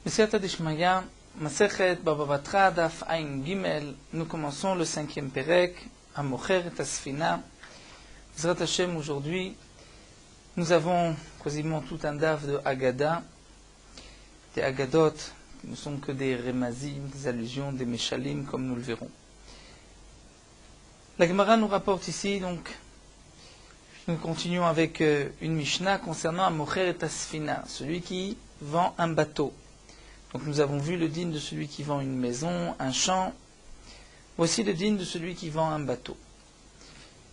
B'siyata Dishmaya, Masechet Baba Batra, Daf Ayin Gimel, nous commençons le 5e Perek, Amocher et Asfina. Zrat Hashem, aujourd'hui, nous avons quasiment tout un daf de Haggadah, des Haggadot, qui ne sont que des remazim, des allusions, des meshalim, comme nous le verrons. La Gemara nous rapporte ici, donc, nous continuons avec une Mishnah concernant Amocher et Asfina, celui qui vend un bateau. Donc nous avons vu le din de celui qui vend une maison, un champ. Voici le din de celui qui vend un bateau.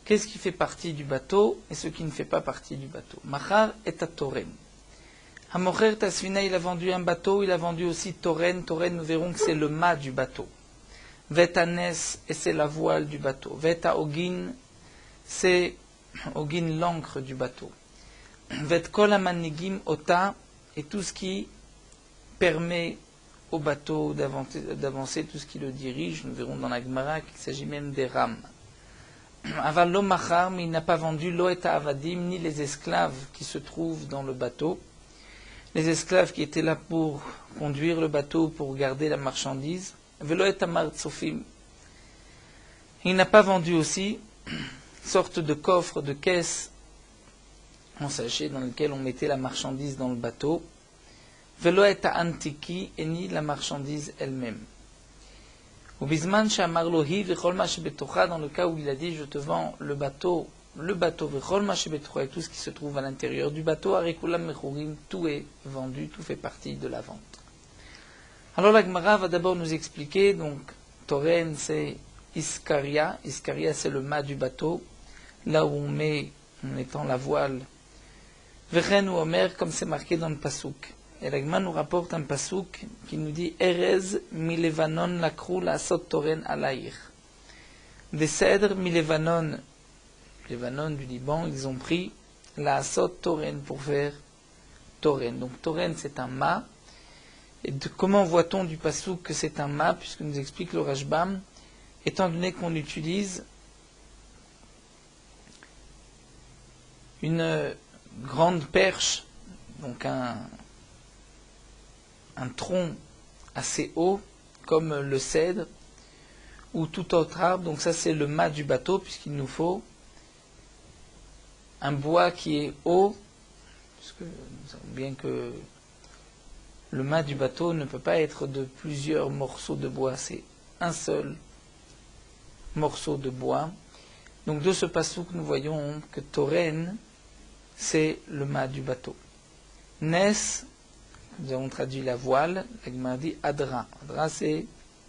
Qu'est-ce qui fait partie du bateau et ce qui ne fait pas partie du bateau? Machar et Toren. Hamocher Tasfina, il a vendu un bateau, il a vendu aussi Toren. Toren, nous verrons que c'est le mât du bateau. Vetanes, et c'est la voile du bateau. Veta Ogin, c'est Ogin, l'encre du bateau. Vet Kol Amanigim Ota, et tout ce qui permet au bateau d'avancer, tout ce qui le dirige. Nous verrons dans la Gemara qu'il s'agit même des rames. Aval lo machar, mais il n'a pas vendu lo et avadim, ni les esclaves qui se trouvent dans le bateau. Les esclaves qui étaient là pour conduire le bateau, pour garder la marchandise. Velo et amartsofim. Il n'a pas vendu aussi sorte de coffre, de caisse en sachet dans lequel on mettait la marchandise dans le bateau. Velo et antiki, et ni la marchandise elle-même. Au bisman shamarlohi vechol ma shebetocha, dans le cas où il a dit je te vends le bateau vechol ma shebetocha, et tout ce qui se trouve à l'intérieur du bateau, arikulam mechurim, tout est vendu, tout fait partie de la vente. Alors la Gemara va d'abord nous expliquer, donc Toren c'est Iskaria, Iskaria c'est le mât du bateau, là où on met en mettant la voile. Vechen ou Omer, comme c'est marqué dans le Pasuk. Et la Gemara nous rapporte un pasouk qui nous dit Erez mi Levanon lakrou la asot toren alaïr. Des cèdres mi Levanon, Levanon du Liban, ils ont pris la asot toren pour faire toren. Donc toren c'est un mât. Et comment voit-on du pasouk que c'est un mât, puisque nous explique le Rashbam, étant donné qu'on utilise une grande perche, donc un tronc assez haut, comme le cèdre, ou tout autre arbre. Donc ça c'est le mât du bateau, puisqu'il nous faut un bois qui est haut, puisque nous savons bien que le mât du bateau ne peut pas être de plusieurs morceaux de bois, c'est un seul morceau de bois. Donc de ce passouk nous voyons que Toren, c'est le mât du bateau. Nes, nous avons traduit la voile, la Gemara dit Adra. Adra, c'est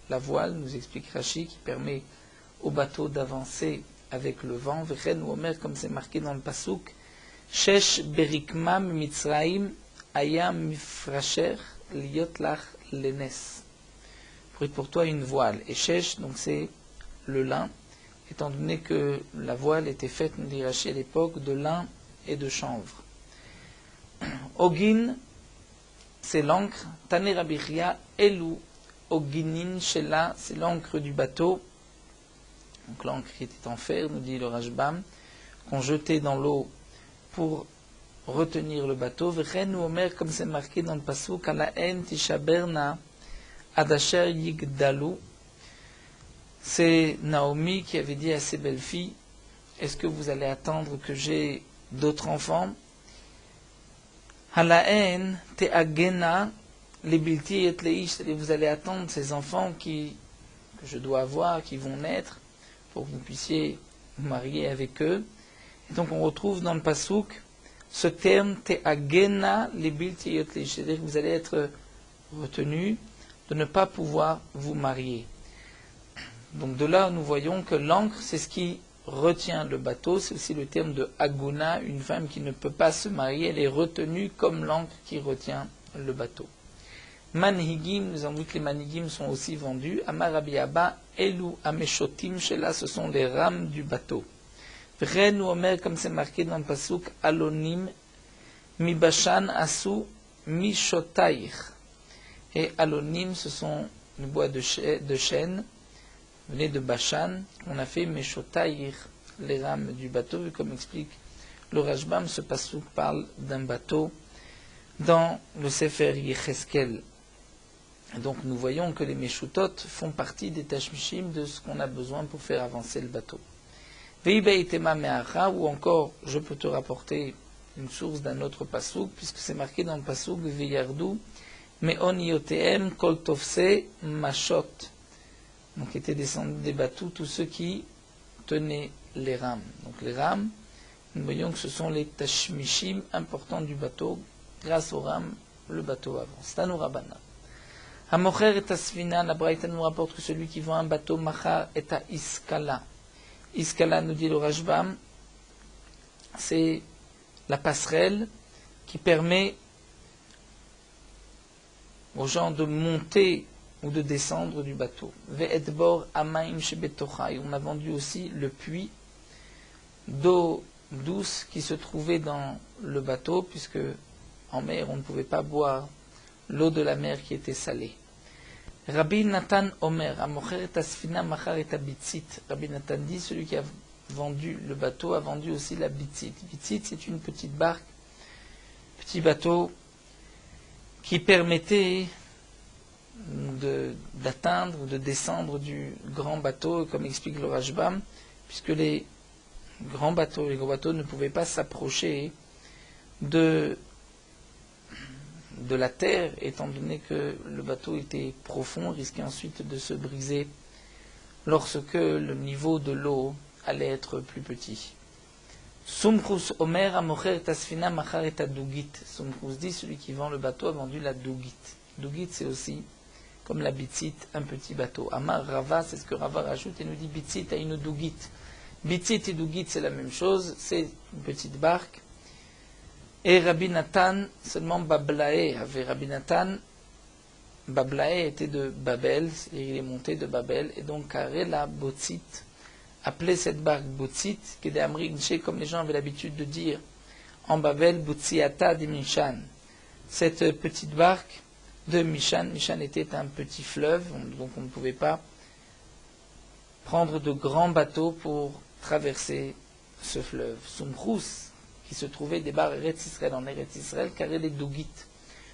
la voile, nous explique Rashi, qui permet au bateau d'avancer avec le vent. Vechen ou Omer, comme c'est marqué dans le Pasuk, Shesh berikmam mitzraim ayam mifracher liot lach lenes. Pour toi une voile. Et Shesh, donc c'est le lin, étant donné que la voile était faite, nous dit Rashi à l'époque, de lin et de chanvre. Ogin, c'est l'encre. Taner Abichia, Elu, Oginin, Shela, c'est l'encre du bateau. Donc l'encre qui était en fer, nous dit le Rashbam, qu'on jetait dans l'eau pour retenir le bateau. Vechen ou Omer, comme c'est marqué dans le Pasuk, Ala en tishaberna, Adasher yigdalu. C'est Naomi qui avait dit à ses belles-filles, est-ce que vous allez attendre que j'ai d'autres enfants? Halaen te'agena lebilti et leish, vous allez attendre ces enfants que je dois avoir, qui vont naître, pour que vous puissiez vous marier avec eux. Et donc on retrouve dans le pasouk ce terme te'agena lebilti et leish, c'est-à-dire que vous allez être retenus de ne pas pouvoir vous marier. Donc de là nous voyons que l'encre c'est ce qui retient le bateau, c'est aussi le terme de aguna, une femme qui ne peut pas se marier, elle est retenue comme l'encre qui retient le bateau. Manhigim, nous avons vu que les manhigim sont aussi vendus. Amar Rabbi Abba, Elu ameshotim shela, ce sont les rames du bateau. Vren ou Omer, comme c'est marqué dans le pasuk, Alonim, mi bashan asu, mi shotaich. Et Alonim, ce sont les bois de chêne, venez de Bashan, on a fait Meshotaïr, les rames du bateau, et comme explique le Rashbam, ce passouk parle d'un bateau dans le Sefer Yecheskel. Et donc nous voyons que les Meshutot font partie des Tashmishim de ce qu'on a besoin pour faire avancer le bateau. Veibeitema me'acha, ou encore, je peux te rapporter une source d'un autre pasouk, puisque c'est marqué dans le pasouk Veyardu me'on yoteem kol tofse mashot. Donc étaient descendus des bateaux tous ceux qui tenaient les rames. Donc les rames, nous voyons que ce sont les tashmishim importants du bateau. Grâce aux rames, le bateau avance. Tanu Rabbanan. Hamocher et asfina, la Braïta nous rapporte que celui qui vend un bateau machar est à iskala. Iskala, nous dit le Rashbam, c'est la passerelle qui permet aux gens de monter ou de descendre du bateau. Ve'etbor amaim shebetocha. Et on a vendu aussi le puits d'eau douce qui se trouvait dans le bateau, puisque en mer on ne pouvait pas boire l'eau de la mer qui était salée. Rabbi Nathan Omer, Amocher et Asfina Machar et Abitzit. Rabbi Nathan dit, celui qui a vendu le bateau a vendu aussi la Bitzit. Bitzit, c'est une petite barque, petit bateau qui permettait d'atteindre ou de descendre du grand bateau, comme explique le Rashbam, puisque les grands bateaux ne pouvaient pas s'approcher de la terre, étant donné que le bateau était profond, risquait ensuite de se briser lorsque le niveau de l'eau allait être plus petit. Sumchus Omer Amocher Tasfina Machar et Dugit. Sumchus dit, celui qui vend le bateau a vendu la Dugit. Dugit, c'est aussi, comme la Bitzit, un petit bateau. Amar Rava, c'est ce que Rava rajoute et nous dit Bitzit a une Dugit. Bitzit et Dugit, c'est la même chose, c'est une petite barque. Et Rabbi Nathan, seulement Bablaé avait Rabbi Nathan. Bablaé était de Babel, il est monté de Babel, et donc Karela Botzit appelait cette barque Botzit, qui est d'Amrik, comme les gens avaient l'habitude de dire en Babel, Botziata de Mishan. Cette petite barque de Mishan, Mishan était un petit fleuve, donc on ne pouvait pas prendre de grands bateaux pour traverser ce fleuve. Sumchus, qui se trouvait des barres Eretz Israël en Eretz Israël, car les Dougit,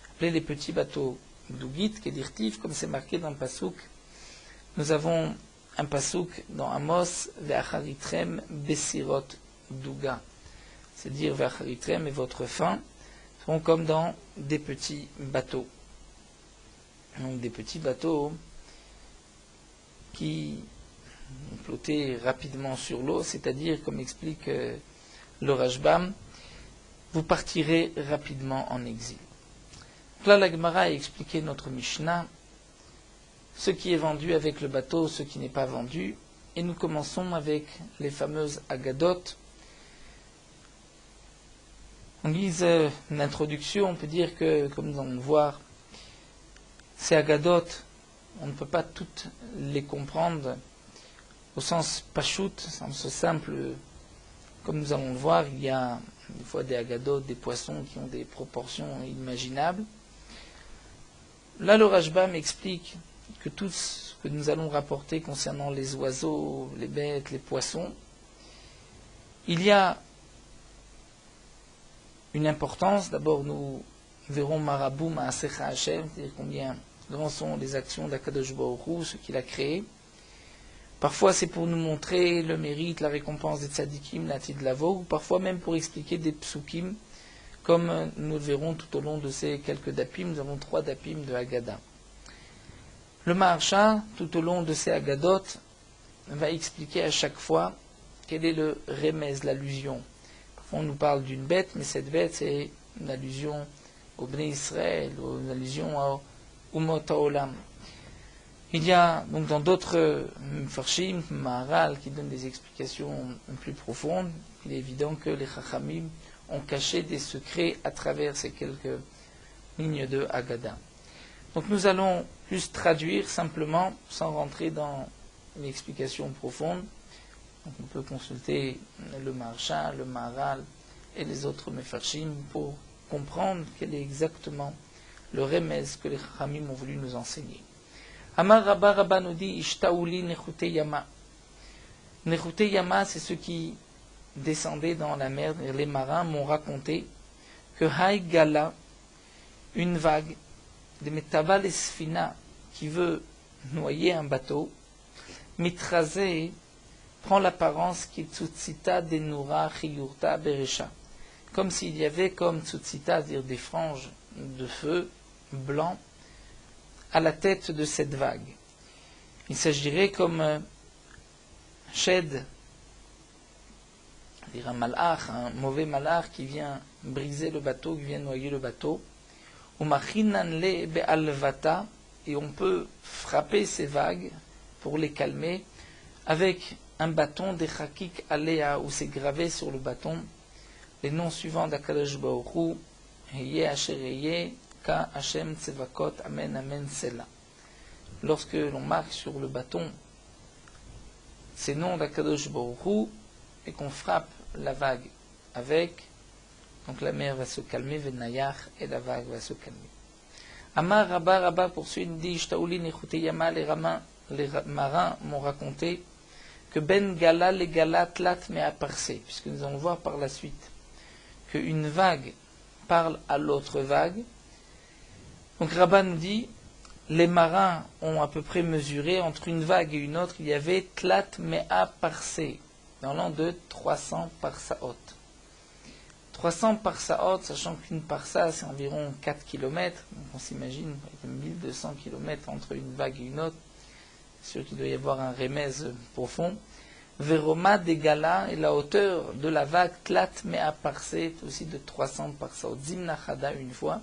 appelés les petits bateaux Dougit, qui est dirtif, comme c'est marqué dans le Passouk. Nous avons un Passouk dans Amos, Ve'acharitrem Besirot Douga. C'est dire Ve'acharitrem et votre faim seront comme dans des petits bateaux. Donc des petits bateaux qui flottaient rapidement sur l'eau, c'est-à-dire, comme explique le Rashbam, vous partirez rapidement en exil. Donc là, la Gemara a expliqué notre Mishnah, ce qui est vendu avec le bateau, ce qui n'est pas vendu, et nous commençons avec les fameuses Agadot. En guise d'introduction, on peut dire que, comme nous allons le voir, ces Agadot, on ne peut pas toutes les comprendre au sens pachout, au sens simple. Comme nous allons le voir, il y a des fois des Agadot, des poissons qui ont des proportions inimaginables. Là, le Rashbam explique que tout ce que nous allons rapporter concernant les oiseaux, les bêtes, les poissons, il y a une importance. D'abord, nous verrons Maraboum Ma'asecha Hashem, c'est-à-dire combien grands sont les actions d'Akadosh Baruch Hu, ce qu'il a créé. Parfois, c'est pour nous montrer le mérite, la récompense des tzadikim, la tidlavo, ou parfois même pour expliquer des psukim, comme nous le verrons tout au long de ces quelques dapim. Nous avons 3 dapim de Haggadah. Le Maharsha, tout au long de ces Haggadot, va expliquer à chaque fois quel est le remez, l'allusion. Parfois, on nous parle d'une bête, mais cette bête, c'est une allusion au Bnei Israël, une allusion au Umot HaOlam. Il y a donc dans d'autres Mfarshim, Maharal, qui donnent des explications plus profondes. Il est évident que les Chachamim ont caché des secrets à travers ces quelques lignes de Haggadah. Donc nous allons juste traduire simplement, sans rentrer dans une explication profonde. Donc on peut consulter le Maharsha, le Maharal et les autres Mefarshim pour comprendre quel est exactement le remez que les Chachamim ont voulu nous enseigner. Amar Rabba Rabba nous dit Ishtaouli Nechute Yama. Nechute Yama, c'est ceux qui descendaient dans la mer. Les marins m'ont raconté que Haï Gala, une vague, de Metaval Esfina, qui veut noyer un bateau, Mitrazé prend l'apparence qui tzutzita denura chiyurta beresha, comme s'il y avait comme tzutzita, c'est-à-dire des franges de feu blanc à la tête de cette vague. Il s'agirait comme Shed, c'est-à-dire un malach, un mauvais malach qui vient briser le bateau, qui vient noyer le bateau. Umachinanle be'alvata, et on peut frapper ces vagues pour les calmer avec un bâton des chakik alea, où c'est gravé sur le bâton les noms suivants d'Akadosh Baruch Hu, Heye Asher Heye, Ka Hashem Tzevakot, Amen Amen Selah. Lorsque l'on marque sur le bâton ces noms d'Akadosh Baruch Hu et qu'on frappe la vague avec, donc la mer va se calmer, Venayach, et la vague va se calmer. Amar Rabba, Rabba poursuit, dit Shtaouli Nechute Yama, les marins m'ont raconté que Ben Gala les Gala Tlat Mea Parsé, puisque nous allons voir par la suite qu'une vague parle à l'autre vague. Donc Rabba nous dit, les marins ont à peu près mesuré entre une vague et une autre, il y avait Tlat Mea Parsé, dans l'an de 300 parsaot. 300 parsaot, sachant qu'une parsa c'est environ 4 km, donc on s'imagine 1200 km entre une vague et une autre, c'est sûr qu'il doit y avoir un remez profond. Veroma de Gala, et la hauteur de la vague Tlat Mea Parsé, aussi de 300 parsaot. Zimna Chada, une fois,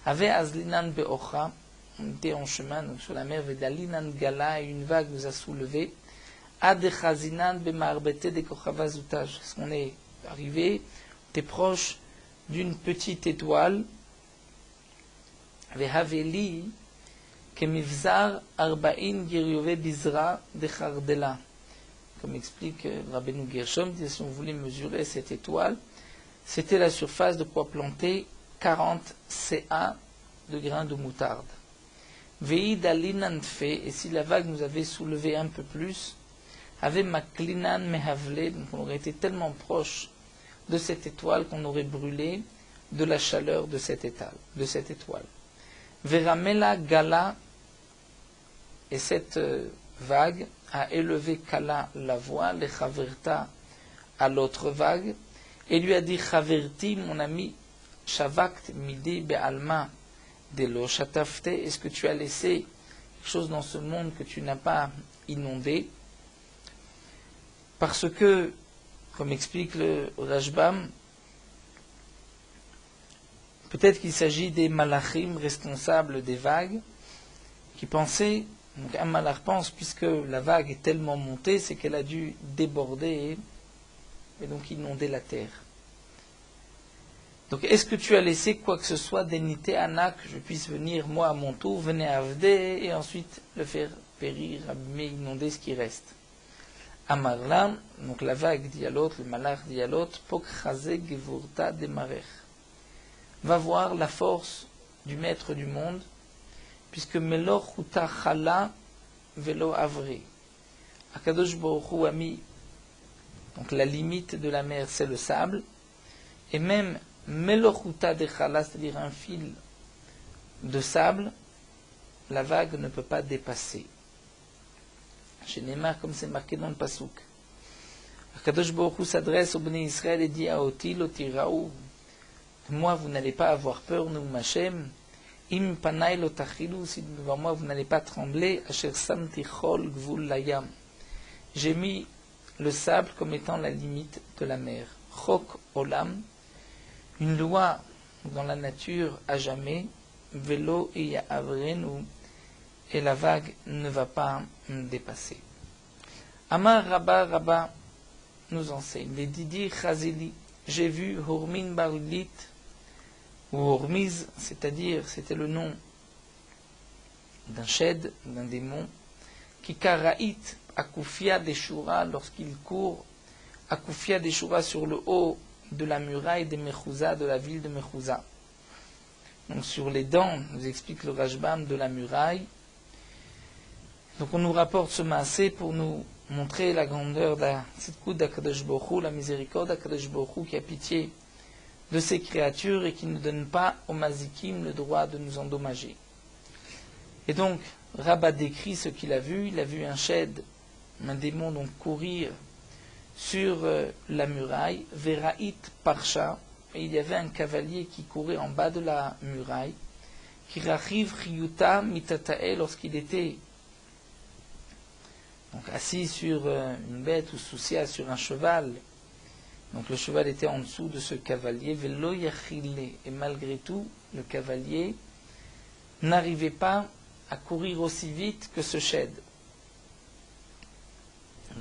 avait Azlinan Beocha, on était en chemin donc sur la mer, Vedalinan Gala, et une vague nous a soulevé, Adechazinan Bemarbete de Kochavazutaj, parce qu'on est arrivé, on était proche d'une petite étoile, Vehaveli, Kemivzar Arba'in Geriove Bizra de Chardela. Comme explique Rabbeinu Gershom, si on voulait mesurer cette étoile, c'était la surface de quoi planter 40 CA de grains de moutarde. Veid alinanfe, et si la vague nous avait soulevé un peu plus, avait maklinan mehavle, donc on aurait été tellement proche de cette étoile qu'on aurait brûlé de la chaleur de cette étoile. Veramela Gala, et cette vague a élevé Kala la voix, les Chaverta à l'autre vague, et lui a dit Chaverti, mon ami, Shavakt midi be'alma de lo shatafte, est-ce que tu as laissé quelque chose dans ce monde que tu n'as pas inondé? Parce que, comme explique le Rashbam, peut-être qu'il s'agit des malachim responsables des vagues qui pensaient. Donc un malach pense, puisque la vague est tellement montée, c'est qu'elle a dû déborder et donc inonder la terre. Donc est-ce que tu as laissé quoi que ce soit d'énité Anna, que je puisse venir moi à mon tour, venez Avdé, et ensuite le faire périr, abîmer, inonder ce qui reste. Amarlam, donc la vague dit à l'autre, le malach dit à l'autre, Pok Chazé Gevurta Demarech. Va voir la force du maître du monde, puisque Melor Chuta Chala Velo Avre. Akadosh Baruch Hu a mis, donc la limite de la mer, c'est le sable, et même Melor Chuta de Chala, c'est-à-dire un fil de sable, la vague ne peut pas dépasser. Chez Neymar, comme c'est marqué dans le Pasuk. Akadosh Baruch Hu s'adresse au Bnei Israël et dit à Oti, Lotiraou, moi vous n'allez pas avoir peur, nous Machem. Im panay lo tachilu, si devant moi vous n'allez pas trembler, asher samti chol gvul layam. J'ai mis le sable comme étant la limite de la mer. Chok olam, une loi dans la nature à jamais, velo et avrenu, et la vague ne va pas dépasser. Amar Rabba, Rabba nous enseigne, les Didi Chazili, j'ai vu Hormin Barlit, ou Hormiz, c'est-à-dire, c'était le nom d'un shed, d'un démon, qui karaït Akoufia Deshura, lorsqu'il court, Akoufia Deshura sur le haut de la muraille de Mechouza, de la ville de Mechouza. Donc sur les dents, nous explique le Rashbam, de la muraille. Donc on nous rapporte ce maasé pour nous montrer la grandeur d'Akadosh Baruch Hu, la miséricorde d'Akadosh Baruch Hu qui a pitié de ces créatures et qui ne donne pas aux mazikim le droit de nous endommager. Et donc, Rabba décrit ce qu'il a vu. Il a vu un shed, un démon, donc courir sur la muraille, Veraït Parsha, et il y avait un cavalier qui courait en bas de la muraille, qui rachiv Chiyuta Mitatae, lorsqu'il était donc assis sur une bête ou soucia sur un cheval. Donc le cheval était en dessous de ce cavalier, Velo Yachile, et malgré tout, le cavalier n'arrivait pas à courir aussi vite que ce shed.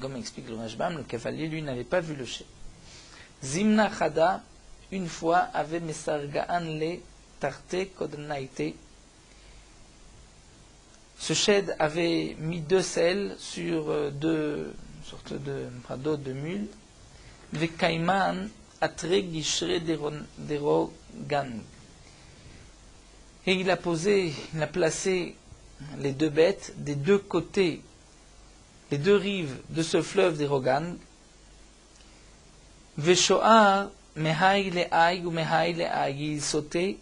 Comme explique le Rashbam, le cavalier, lui, n'avait pas vu le shed. Zimna Chada, une fois, avait Mesargaan le Tarte Kodnaite. Ce shed avait mis 2 selles sur 2 sortes de dos de mule. Vekaiman atre gishre derogan. Et il a placé les 2 bêtes des 2 côtés, les 2 rives de ce fleuve d'Erogan. Veshoar mehai le'ai ou mehai le'ai. Il sautait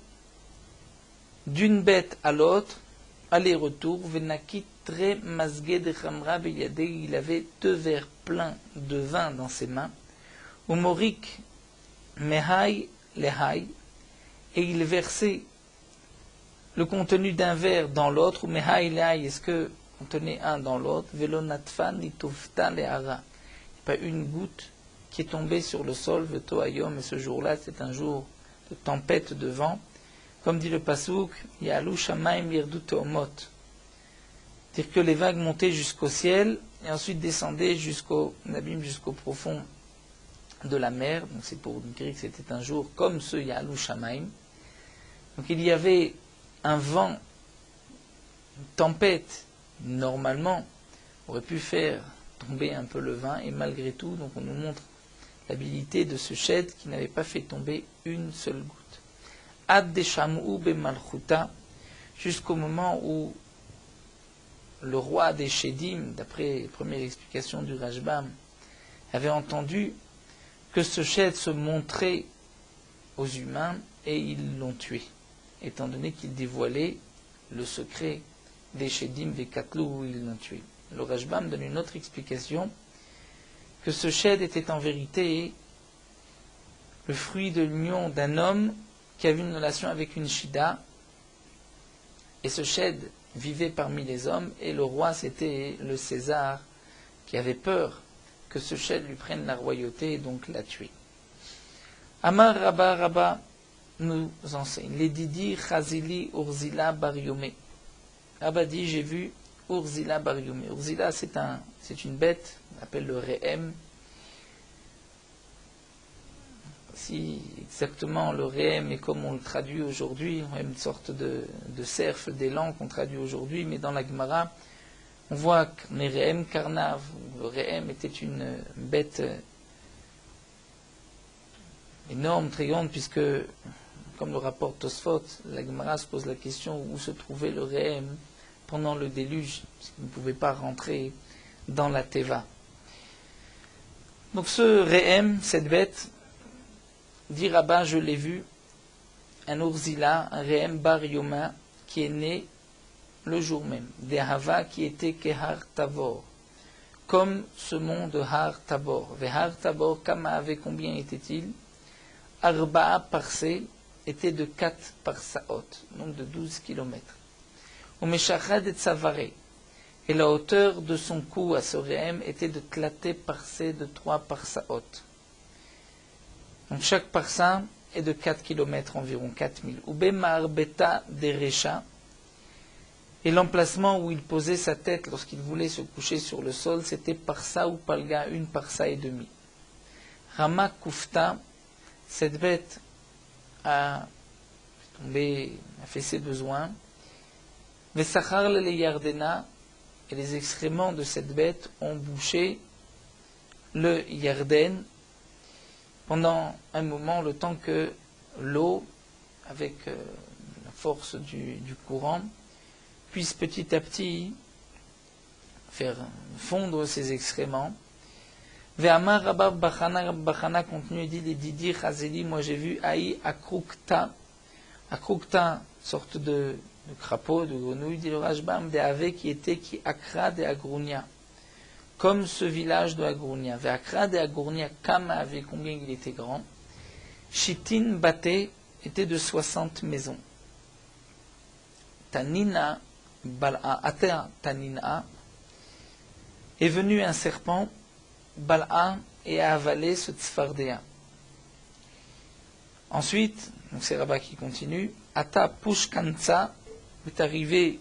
d'une bête à l'autre, aller-retour. Venakit tre mazge de chamra beyade. Il avait 2 verres pleins de vin dans ses mains. Umorik mehai le'ai. Et il versait le contenu d'un verre dans l'autre, ou mehai le'ai, est-ce que contenait un dans l'autre, velo natfan nitufta le'ara. Pas une goutte qui est tombée sur le sol, veto ayom, et ce jour-là, c'est un jour de tempête de vent. Comme dit le Pasuk, Ya'alu shamayim yirdu teomot. C'est-à-dire que les vagues montaient jusqu'au ciel, et ensuite descendaient jusqu'au profond de la mer. Donc c'est pour dire que c'était un jour comme ce Ya'alu shamayim. Donc il y avait un vent, une tempête, normalement, aurait pu faire tomber un peu le vin, et malgré tout, donc on nous montre l'habilité de ce shed qui n'avait pas fait tomber une seule goutte. Ad deshamou bemalchuta, jusqu'au moment où le roi des Shedim, d'après les premières explications du Rashbam, avait entendu que ce shed se montrait aux humains, et ils l'ont tué, étant donné qu'il dévoilait le secret des Shedim Vekatlu, où ils l'ont tué. Le Rashbam donne une autre explication, que ce shed était en vérité le fruit de l'union d'un homme qui avait une relation avec une Shida, et ce shed vivait parmi les hommes, et le roi, c'était le César, qui avait peur que ce shed lui prenne la royauté, et donc l'a tué. Amar Rabba Rabba nous enseigne, les Didi Chazili Urzila Bar Yomé. Rabba dit, j'ai vu Urzila Bar Yomé. Urzila, c'est une bête, on appelle le Rehem. Si exactement le Rehem est comme on le traduit aujourd'hui, une sorte de cerf d'élan qu'on traduit aujourd'hui, mais dans la Gemara, on voit que les Rehem Karnav, le Rehem était une bête énorme, très grande, puisque, comme le rapporte Tosfot, la Gemara se pose la question où se trouvait le Rehem pendant le déluge, parce qu'il ne pouvait pas rentrer dans la Teva. Donc ce Rehem, cette bête, dit Rabba, je l'ai vu, un Urzila, un Rehem Bar Yoma, qui est né le jour même, des Hava qui était Kehar Tavor, comme ce mont de Har Tabor. Vehar Tabor, Kama avait combien était-il? Arba'a Parsé était de 4 parsaot, donc de 12 kilomètres. Umeshachad et Tsavaré, et la hauteur de son cou à ce Rehem était de Tlaté Parsé de 3 parsaot. Donc chaque parsa est de 4 km environ, 4000. Ubemar Beta Derecha, et l'emplacement où il posait sa tête lorsqu'il voulait se coucher sur le sol, c'était parsa ou palga, 1 parsa et demi. Rama Kufta, cette bête a fait ses besoins. Vesachar le Yardena, et les excréments de cette bête ont bouché le Yarden pendant un moment, le temps que l'eau, avec la force du courant, puisse petit à petit faire fondre ses excréments. Ve'amar Rabba Bachana continue et dit, les Didi Chazeli, moi j'ai vu Aï Akrukta, sorte de de crapaud, de grenouille, dit le Rashbam, des Ave qui était qui Akra de Agrounia, comme ce village de Agrounia. Ve Akra de Agrounia, Kama Ave, combien il était grand. Shitin Bate était de 60 maisons. Tanina, Bal'a, Atea Tanina, est venu un serpent, Bal'a, et a avalé ce Tzfardéa. Ensuite, donc c'est Rabat qui continue, Ata Pushkanza est arrivé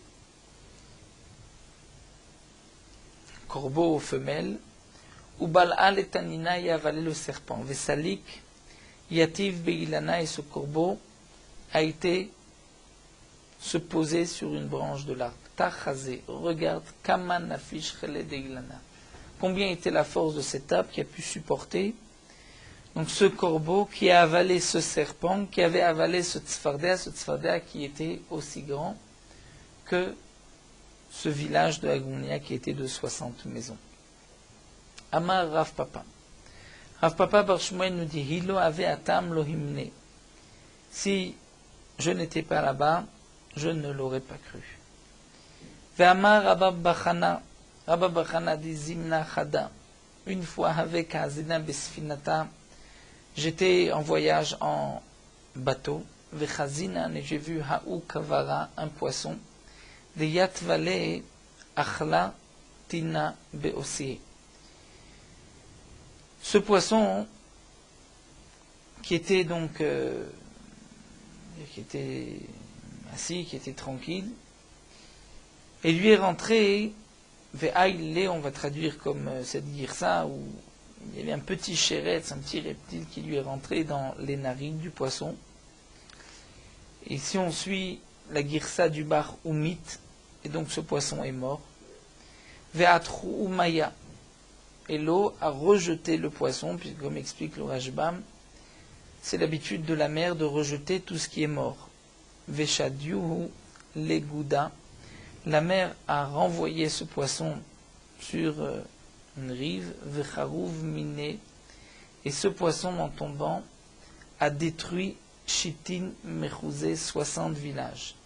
corbeau femelle, ou Bal'a le Tanina et a avalé le serpent. Vesalik, Yativ Beilana, et ce corbeau a été se poser sur une branche de l'arbre. Tachazé, regarde, Kaman Nafish Chele Deilana. Combien était la force de cet arbre qui a pu supporter donc ce corbeau qui a avalé ce serpent, qui avait avalé ce tzfardéa qui était aussi grand que ce village de Agounia qui était de 60 maisons. Amar Rav Papa. Rav Papa Bar Shmuel nous dit, Hilo ave atam lo himne. Si je n'étais pas là-bas, je ne l'aurais pas cru. Ve'amar Rabba Bachana. Rabba Bachana dit Zimna Chada. Une fois avec Hazina Besfinata, j'étais en voyage en bateau. Vechazinan, et j'ai vu Ha'u Kavara, un poisson. De Yatvale Achla Tina Beosi. Ce poisson, qui était donc qui était assis, qui était tranquille, et lui est rentré Ve'aïle, on va traduire comme cette girsa, où il y avait un petit chéretz, un petit reptile qui lui est rentré dans les narines du poisson. Et si on suit la girsa du bar Oumit, et donc ce poisson est mort, Ve'atru Umaya, et l'eau a rejeté le poisson, puisque comme explique le Rashbam, c'est l'habitude de la mer de rejeter tout ce qui est mort. Veshadiuhu Legouda, la mer a renvoyé ce poisson sur une rive, Vecharouv Miné, et ce poisson en tombant a détruit Shitin Mechouzé, 60 villages.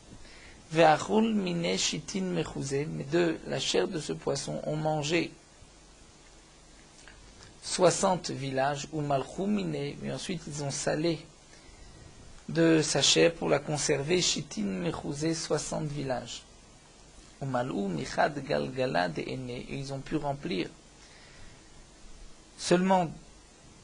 Ve'achul Miné Shitin Mechouzé, mais de la chair de ce poisson ont mangé 60 villages, ou Malchou Miné, mais ensuite ils ont salé de sa chair pour la conserver, Shitin Mechouzé, 60 villages. Malou, Michad, Galgala, et ils ont pu remplir seulement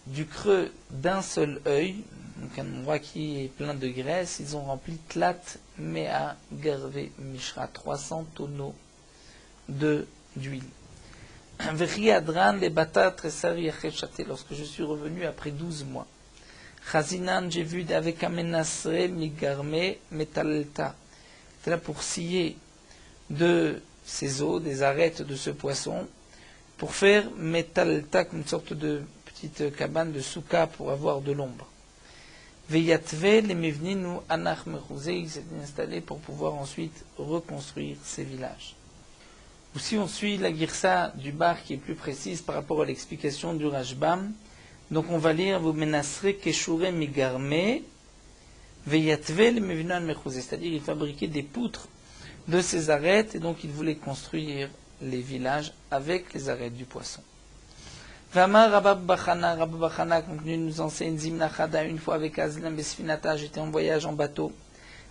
du creux d'un seul œil, donc un endroit qui est plein de graisse, ils ont rempli Tlat, Mea, Garve, Mishra, 300 tonneaux d'huile. Vechiadran, les batat, Tresari, Achechate, lorsque je suis revenu après 12 mois. Chazinan, j'ai vu avec Amenasre, Migarme, Metalelta. C'était là pour scier de ces eaux, des arêtes de ce poisson, pour faire metalta, une sorte de petite cabane de souka pour avoir de l'ombre. Veyatve, les mevninu anach mechouzé, il s'est installé pour pouvoir ensuite reconstruire ces villages. Ou si on suit la girsa du bar qui est plus précise par rapport à l'explication du Rashbam, donc on va lire vous menasre keshure migarme, veyatve le mevninu mechouzé, c'est-à-dire il fabriquait des poutres de ces arêtes, et donc il voulait construire les villages avec les arêtes du poisson. Vama Rabab Bachana continue de nous enseigne Zimna Chada, une fois avec Azlam Besfinata, j'étais en voyage en bateau.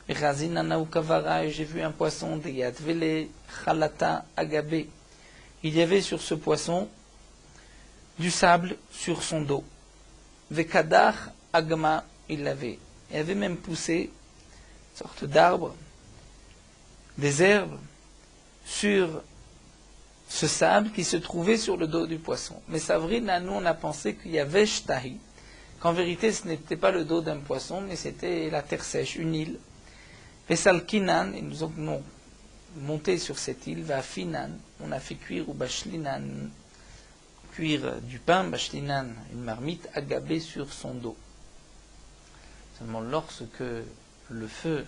Et j'ai vu un poisson, de Yatvele Chalata Agabe. Il y avait sur ce poisson du sable sur son dos. Vekadach Agma, il l'avait. Il avait même poussé une sorte d'arbre, des herbes, sur ce sable qui se trouvait sur le dos du poisson. Mais Savrina, nous on a pensé qu'il y avait Shtahi, qu'en vérité ce n'était pas le dos d'un poisson, mais c'était la terre sèche, une île. Vesalkinan, et nous avons monté sur cette île, Vafinan, on a fait cuire, ou Bashlinan, cuire du pain, Bashlinan, une marmite, agabée sur son dos. Seulement lorsque le feu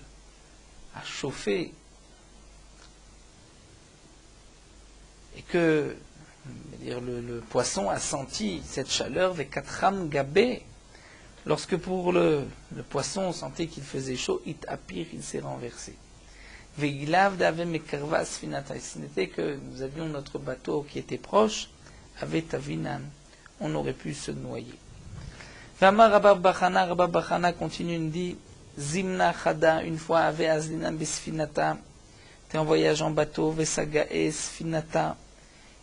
a chauffé, et que le poisson a senti cette chaleur, Vekatram Gabé, lorsque pour le poisson on sentait qu'il faisait chaud, it apir, il s'est renversé. Veilav d'ave mekarva sfinata. Ce n'était que nous avions notre bateau qui était proche, avec Avinan, on aurait pu se noyer. Vamar Rabab Bachana continue, il dit, Zimna Chada, une fois avait Azlinan besfinata, t'es en voyage en bateau, Vesagae sfinata,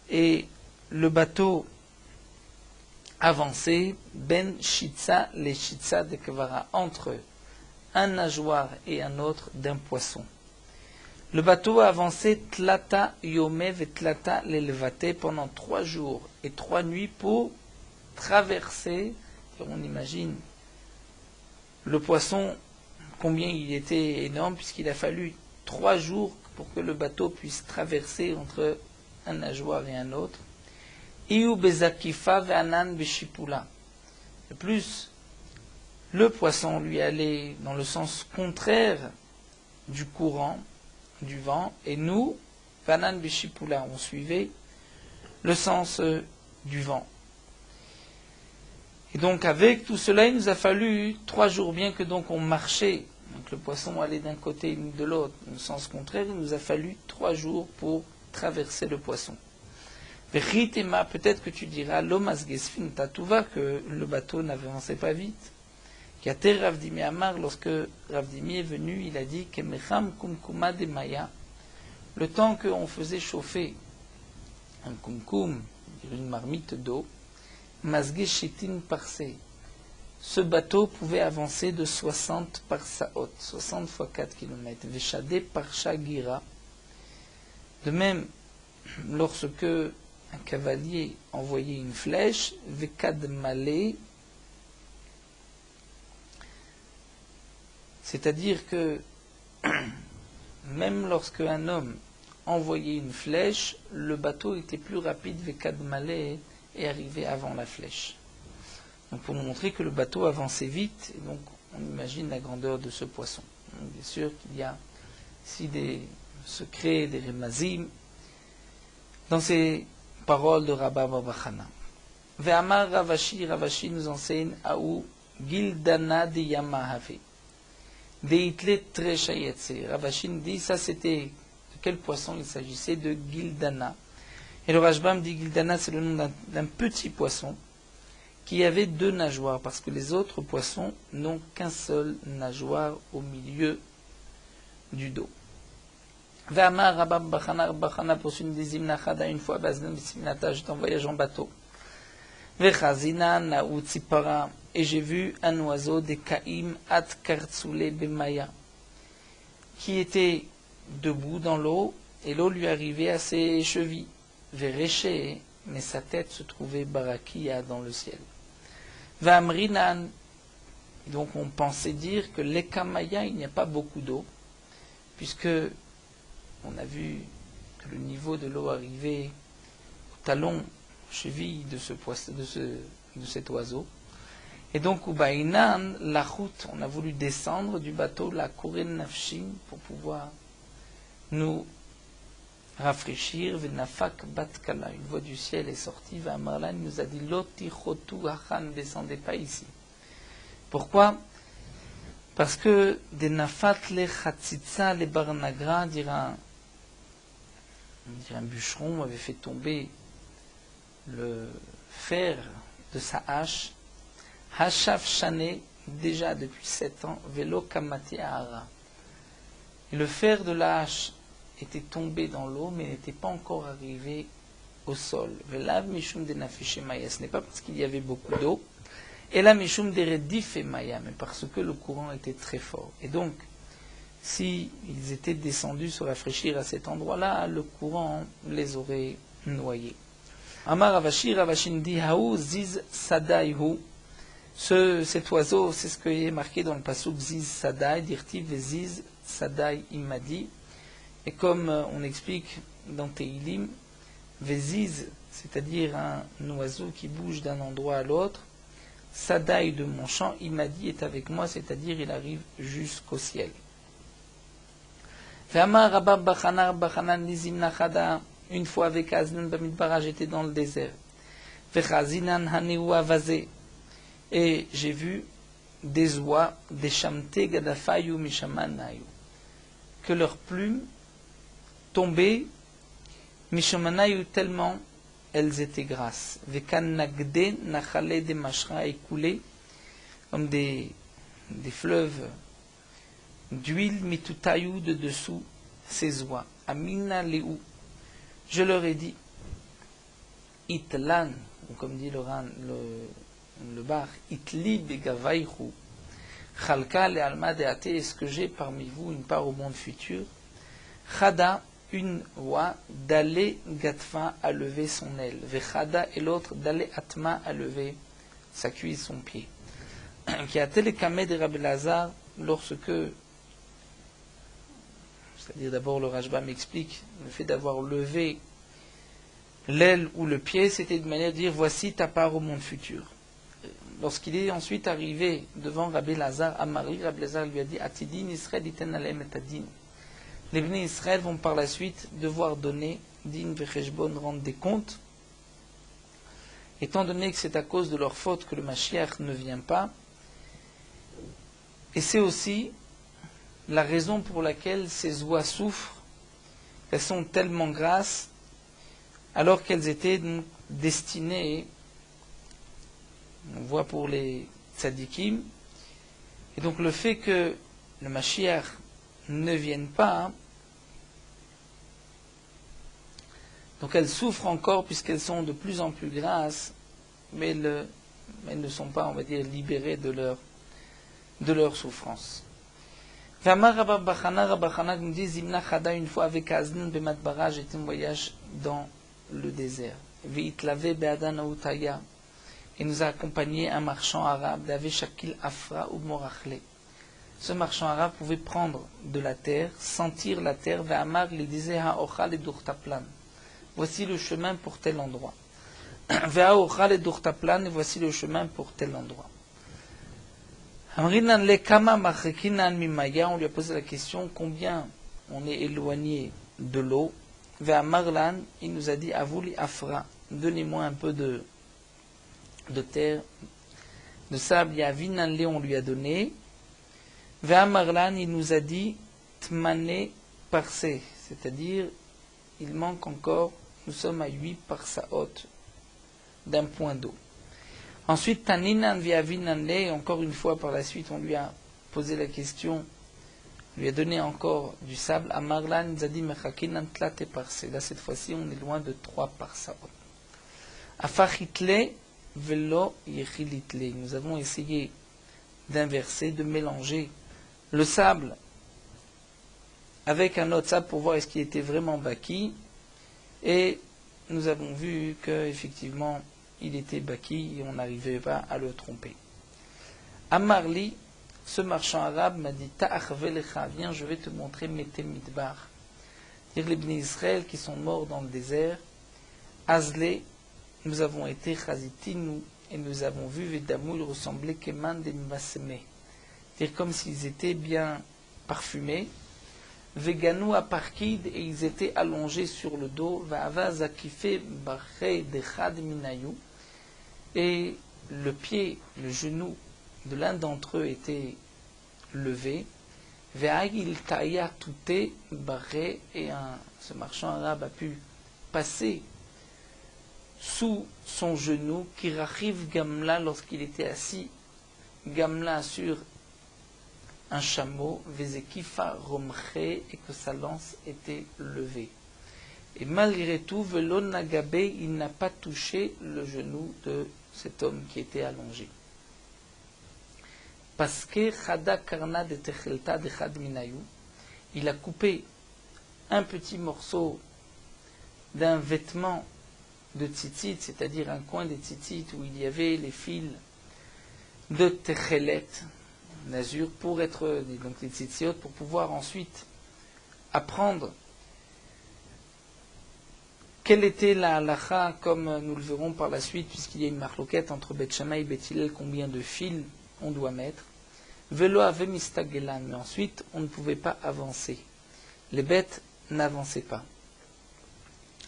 et le bateau avançait, Ben Shitza, les Shitza de Kavara, entre un nageoire et un autre d'un poisson. Le bateau a avancé Tlata Yomev et Tlata l'Elevate pendant 3 jours et 3 nuits pour traverser, et on imagine le poisson, combien il était énorme, puisqu'il a fallu 3 jours pour que le bateau puisse traverser entre un nageoire et un autre. Iu bezakifa ve'anan beshipula. De plus, le poisson lui allait dans le sens contraire du courant, du vent, et nous, ve'anan beshipula, on suivait le sens du vent. Et donc avec tout cela, il nous a fallu 3 jours, bien que donc on marchait, donc le poisson allait d'un côté et de l'autre, dans le sens contraire, il nous a fallu 3 jours pour traverser le poisson. Vechitema, peut-être que tu diras, l'omasgesfin tatouva, que le bateau n'avançait pas vite. Kater Ravdimi Amar, lorsque Ravdimi est venu, il a dit que mecham kumkuma de maya, le temps qu'on faisait chauffer un kumkum, une marmite d'eau, masgeshitin parsé, ce bateau pouvait avancer de 60 parsaot, 60 fois 4 km. Veshade parsha gira. De même, lorsque un cavalier envoyait une flèche, vekad malé, c'est-à-dire que même lorsque un homme envoyait une flèche, le bateau était plus rapide, vekad malé, et arrivait avant la flèche. Donc pour nous montrer que le bateau avançait vite, et donc on imagine la grandeur de ce poisson. Donc, bien sûr qu'il y a ici des secrets, des remazim, dans ces paroles de Rabba Bachana. Ve'amar Ravashi, Ravashi nous enseigne Aou Gildana de Yamahave. Deitle Treshayetse. Ravashi nous dit, ça c'était de quel poisson il s'agissait? De Gildana. Et le Rashbam dit Gildana, c'est le nom d'un petit poisson qui avait 2 nageoires, parce que les autres poissons n'ont qu'un seul nageoire au milieu du dos. Ve'amar Rabab Bachana poursuit une des Zimnachada, une fois Baznan Bisminata, j'étais en voyage en bateau. Ve'chazina na'u tzipara, et j'ai vu un oiseau des Kaim at kartsule bemaya, qui était debout dans l'eau, et l'eau lui arrivait à ses chevilles. Ve'reché, mais sa tête se trouvait barakia dans le ciel. Ve'amrinan, donc on pensait dire que l'Ekamaya, il n'y a pas beaucoup d'eau, puisque on a vu que le niveau de l'eau arrivait au talon, cheville de ce poisson, de cet oiseau. Et donc, Ubainan, la route, on a voulu descendre du bateau, la Kouren Nafshin, pour pouvoir nous rafraîchir. Venafak Batkala, une voix du ciel est sortie. Vamarlan nous a dit Loti Chotu Achan, descendez pas ici. Pourquoi? Parce que des Nafat le Chatzitza le Barnagra, dira un bûcheron avait fait tomber le fer de sa hache, Hachaf Shane, déjà depuis 7 ans, Velo Kamati Ahara. Le fer de la hache était tombé dans l'eau, mais n'était pas encore arrivé au sol. Velav Mishum de Nafishe Maya, ce n'est pas parce qu'il y avait beaucoup d'eau, et la Mishum de Redif et Maya, mais parce que le courant était très fort. Et donc, si ils étaient descendus se rafraîchir à cet endroit-là, le courant les aurait noyés. Amar Ravashi, Ravashi dit Haou Ziz Sadaihu. Cet oiseau, c'est ce qui est marqué dans le passouk Ziz Sadai, dirti Ziz Sadai Imadi. Et comme on explique dans Teilim, Veziz, c'est-à-dire un oiseau qui bouge d'un endroit à l'autre, Sadai de mon champ, Imadi est avec moi, c'est-à-dire il arrive jusqu'au ciel. Ve'amar Rabab Bachanan Lizimna Chada, une fois avec Aznan Bamidbara, j'étais dans le désert. Ve'chazinan Haneu Avazé, et j'ai vu des oies, des Shamte Gadafayu Mishamanayu, que leurs plumes tombaient, Mishomanayu tellement elles étaient grasses. Vekan nagde nachale de mashra écoulés comme des fleuves d'huile mitutayu de dessous ses oies. Amina leu. Je leur ai dit, itlan, ou comme dit le bar, itli begavayhu, chalka le alma deate, est-ce que j'ai parmi vous une part au monde futur? Chada, une oie, d'aller gatfa a levé son aile, vechada et l'autre d'aller atma a levé sa cuisse, son pied. Qui a télécamé de Rabbi Lazar lorsque, c'est-à-dire d'abord le Rajba m'explique, le fait d'avoir levé l'aile ou le pied, c'était de manière de dire voici ta part au monde futur. Lorsqu'il est ensuite arrivé devant Rabbi Lazar à Marie, Rabbi Lazar lui a dit Atidin Israël iten alem et adin. Les bénis Israël vont par la suite devoir donner din vecheshbon, rendre des comptes. Étant donné que c'est à cause de leur faute que le Mashiach ne vient pas, et c'est aussi la raison pour laquelle ces oies souffrent, elles sont tellement grasses, alors qu'elles étaient donc destinées, on voit pour les tzadikim, et donc le fait que le Mashiach ne vienne pas, donc elles souffrent encore puisqu'elles sont de plus en plus grasses, mais elles ne sont pas, on va dire, libérées de leur souffrance. V'amar Rabba Bachana nous dit Zimna Chada, une fois avec Aznin Bematbara, j'étais en voyage dans le désert. Ve'itlavé Be'adan Autaya, et nous a accompagné un marchand arabe, d'Ave Shakil Afra ou Morachle. Ce marchand arabe pouvait prendre de la terre, sentir la terre, Ve'amar il disait Ha'ochal et Durtaplan. Voici le chemin pour tel endroit. Ve'ha'ochal et Durtaplan, et voici le chemin pour tel endroit. On lui a posé la question combien on est éloigné de l'eau. Vers Marlan, il nous a dit Avouli Afra, donnez-moi un peu de terre, de sable. Yavinanle, on lui a donné. Vers Marlan, il nous a dit Tmane Parsé, c'est-à-dire il manque encore, nous sommes à 8 parsaot d'un point d'eau. Ensuite, Taninan Viavinanle, encore une fois par la suite, on lui a posé la question, on lui a donné encore du sable. À Marlan, il nous a dit Mechakinan Tlate Parse. Là, cette fois-ci, on est loin de 3 parsaot. À Fachitle Velo Yechilitle. Nous avons essayé d'inverser, de mélanger le sable avec un autre sable pour voir est-ce qu'il était vraiment baki. Et nous avons vu qu'effectivement, il était baki et on n'arrivait pas à le tromper. Amarli, ce marchand arabe m'a dit Ta'achvelecha, viens, je vais te montrer Mete Midbar. C'est-à-dire les Bnei Israël qui sont morts dans le désert. Azle, nous avons été Chazitinu et nous avons vu Vedamou, ils ressemblaient Keman de Mivaseme. C'est-à-dire comme s'ils étaient bien parfumés. Veganou à Parkid et ils étaient allongés sur le dos. Va'ava Zakife Barche Dechad Minayou. Et le pied, le genou de l'un d'entre eux était levé. Ve'agil Taïa Touté Barre, et ce marchand arabe a pu passer sous son genou, Kirachiv Gamla, lorsqu'il était assis, Gamla sur un chameau, Vezekifa Romche, et que sa lance était levée. Et malgré tout, Velon Nagabe, il n'a pas touché le genou de cet homme qui était allongé. Parce que Chada Karna de Techelta de Chad Minayou, il a coupé un petit morceau d'un vêtement de tzitzit, c'est-à-dire un coin de tzitzit où il y avait les fils de Techelet, d'azur, pour être, donc les tzitziot, pour pouvoir ensuite apprendre quelle était la halacha, comme nous le verrons par la suite, puisqu'il y a une marloquette entre Beth Shammai et Beth Hillel, combien de fils on doit mettre. Velo ave mistagelan, mais ensuite on ne pouvait pas avancer. Les bêtes n'avançaient pas.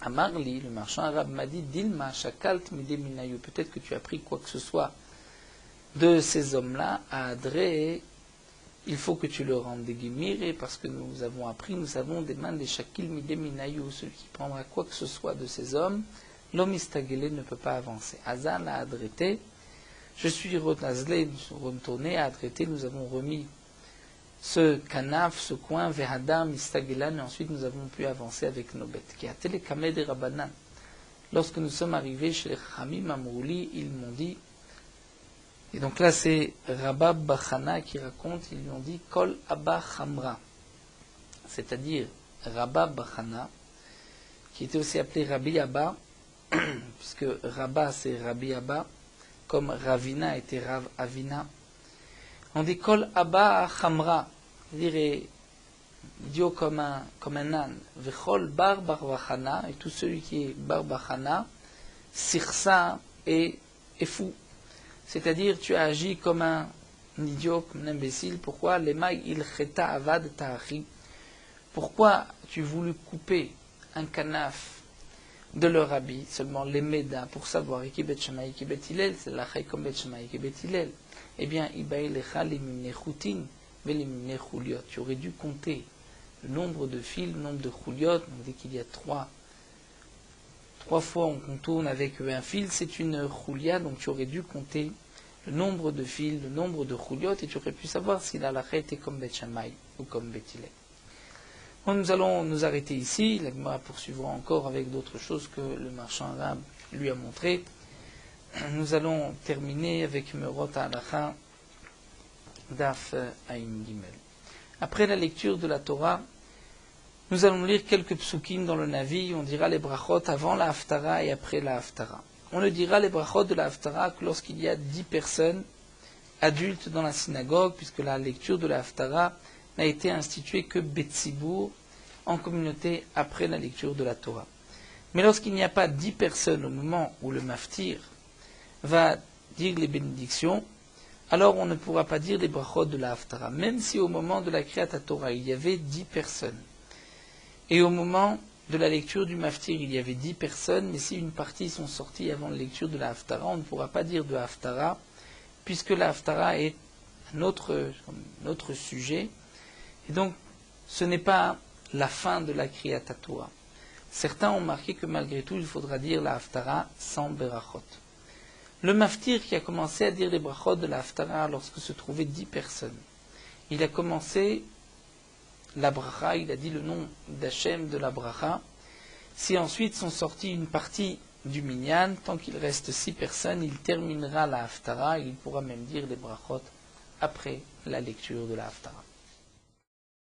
Amarli, le marchand arabe, m'a dit Dilma shakalt mideminayu, peut-être que tu as pris quoi que ce soit de ces hommes-là, à Adré, il faut que tu le rendes des guémirés, parce que nous avons appris, nous avons des mains des shakil midé minayou, celui qui prendra quoi que ce soit de ces hommes, l'homme istagélé ne peut pas avancer. Hazan a adrêté, je suis retourné à adrêter, nous avons remis ce canaf, ce coin, Vehadam, Istagelan, et ensuite nous avons pu avancer avec nos bêtes. Qui a télékamé des Rabbanan. Lorsque nous sommes arrivés chez les Khamim Amouli, ils m'ont dit, et donc là c'est Rabba Bachana qui raconte, ils lui ont dit Kol Abba Khamra, c'est-à-dire Rabba Bachana, qui était aussi appelé Rabbi Abba, puisque Rabba c'est Rabbi Abba, comme Ravina était Rav Avina. On dit Kol Abba Khamra, c'est-à-dire idiot comme un âne. Vechol Bar Bachana, et tout celui qui est Bar Bachana, Sirsa est fou. C'est-à-dire tu as agi comme un idiot, comme un imbécile. Pourquoi Lemay il cheta avad ta'achi. Pourquoi tu voulu couper un canaf de leur habit, seulement les médas, pour savoir Ikibet Shamaï, Ikibet Hillel, c'est la Chay comme Bet Shamaï, Ikibet Hillel. Eh bien, tu aurais dû compter le nombre de fils, le nombre de chuliot. On dit qu'il y a trois fois on contourne avec un fil, c'est une chulia, donc tu aurais dû compter le nombre de fils, le nombre de chuliot, et tu aurais pu savoir si la lacha était comme Bet Shammai ou comme Bet Hillel. Bon, nous allons nous arrêter ici. La Gemara poursuivra encore avec d'autres choses que le marchand arabe lui a montrées. Nous allons terminer avec Meorot HaHalacha Daf Ayin Gimel. Après la lecture de la Torah, nous allons lire quelques psukim dans le Navi. On dira les brachot avant la Haftara et après la Haftara. On ne dira les brachot de la Haftara que lorsqu'il y a 10 personnes adultes dans la synagogue, puisque la lecture de la Haftara n'a été instituée que Betsibour, en communauté, après la lecture de la Torah. Mais lorsqu'il n'y a pas 10 personnes au moment où le maftir va dire les bénédictions, alors on ne pourra pas dire les brachot de la Haftara, même si au moment de la Kriyat Torah il y avait 10 personnes. Et au moment de la lecture du maftir il y avait 10 personnes, mais si une partie sont sorties avant la lecture de la Haftara, on ne pourra pas dire de Haftara, puisque la Haftara est un autre sujet. Et donc, ce n'est pas la fin de la Kriyat Torah. Certains ont marqué que malgré tout, il faudra dire la Haftara sans berachot. Le maftir qui a commencé à dire les brachot de la Haftara lorsque se trouvaient 10 personnes, il a commencé la bracha, il a dit le nom d'Hachem de la bracha. Si ensuite sont sortis une partie du minyan, tant qu'il reste 6 personnes, il terminera la Haftara et il pourra même dire les brachot après la lecture de la Haftara.